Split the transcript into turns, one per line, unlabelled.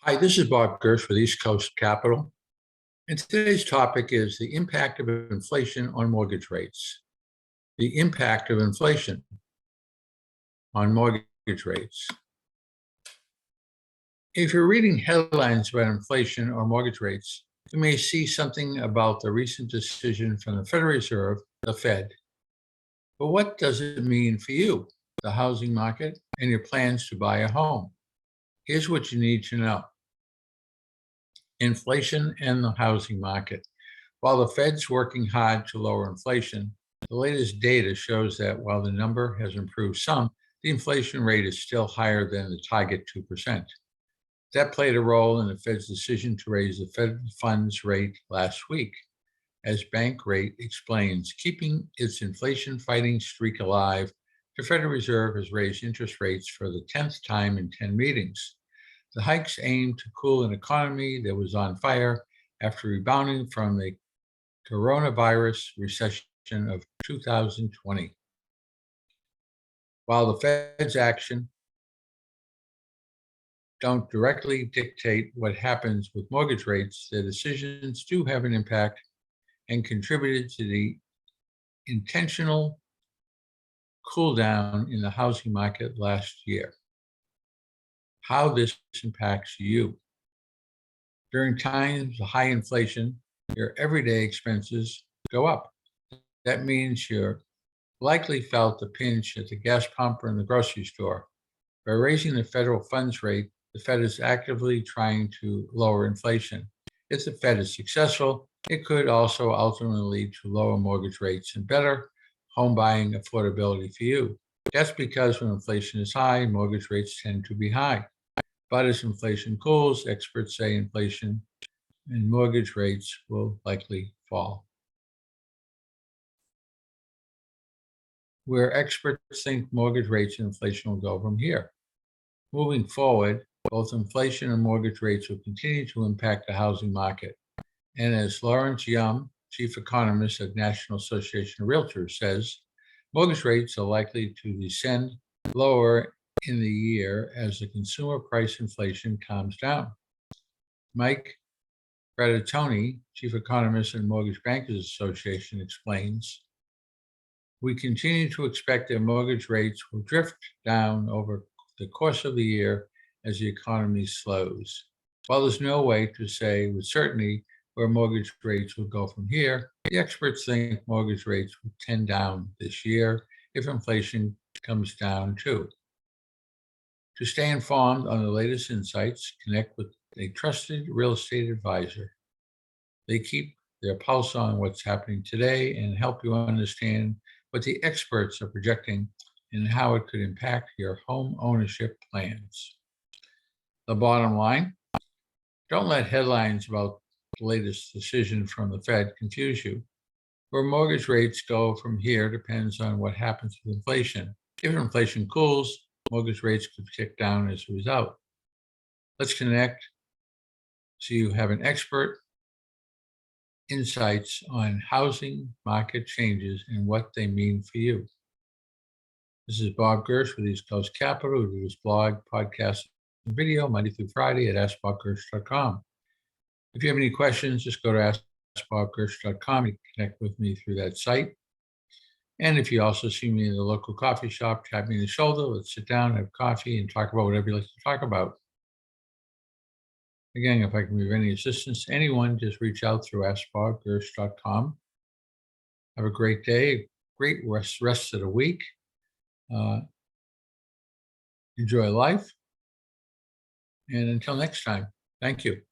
Hi, this is Bob Gersh with East Coast Capital, and today's topic is the impact of inflation on mortgage rates. The impact of inflation on mortgage rates. If you're reading headlines about inflation or mortgage rates, you may see something about the recent decision from the Federal Reserve, the Fed. But what does it mean for you, the housing market, and your plans to buy a home? Here's what you need to know. Inflation and the housing market. While the Fed's working hard to lower inflation, the latest data shows that while the number has improved some, the inflation rate is still higher than the target 2%. That played a role in the Fed's decision to raise the Fed funds rate last week. As Bankrate explains, keeping its inflation-fighting streak alive, the Federal Reserve has raised interest rates for the 10th time in 10 meetings. The hikes aim to cool an economy that was on fire after rebounding from the coronavirus recession of 2020. While the Fed's action don't directly dictate what happens with mortgage rates, their decisions do have an impact and contributed to the intentional cool down in the housing market last year. How this impacts you. During times of high inflation, your everyday expenses go up. That means you're likely felt the pinch at the gas pump or in the grocery store. By raising the federal funds rate, the Fed is actively trying to lower inflation. If the Fed is successful, it could also ultimately lead to lower mortgage rates and better home buying affordability for you. That's because when inflation is high, mortgage rates tend to be high. But as inflation cools, experts say inflation and mortgage rates will likely fall. Where experts think mortgage rates and inflation will go from here. Moving forward, both inflation and mortgage rates will continue to impact the housing market. And as Lawrence Yum, chief economist of National Association of Realtors, says, mortgage rates are likely to descend lower in the year as the consumer price inflation calms down. Mike Grattantoni, chief economist of Mortgage Bankers Association, explains, we continue to expect that mortgage rates will drift down over the course of the year as the economy slows. While there's no way to say with certainty where mortgage rates will go from here, the experts think mortgage rates will tend down this year if inflation comes down too. To stay informed on the latest insights, connect with a trusted real estate advisor. They keep their pulse on what's happening today and help you understand what the experts are projecting and how it could impact your home ownership plans. The bottom line, don't let headlines about the latest decision from the Fed confuse you. Where mortgage rates go from here depends on what happens with inflation. If inflation cools, mortgage rates could tick down as a result. Let's connect so you have an expert insights on housing market changes and what they mean for you. This is Bob Gersh with East Coast Capital. We do this blog, podcast, and video Monday through Friday at askbobgersh.com. If you have any questions, just go to askbobgersh.com. You can connect with me through that site. And if you also see me in the local coffee shop, tap me in the shoulder, let's sit down, have coffee, and talk about whatever you like to talk about. Again, if I can be of any assistance to anyone, just reach out through askbobgersh.com. Have a great day, great rest of the week. Enjoy life. And until next time, thank you.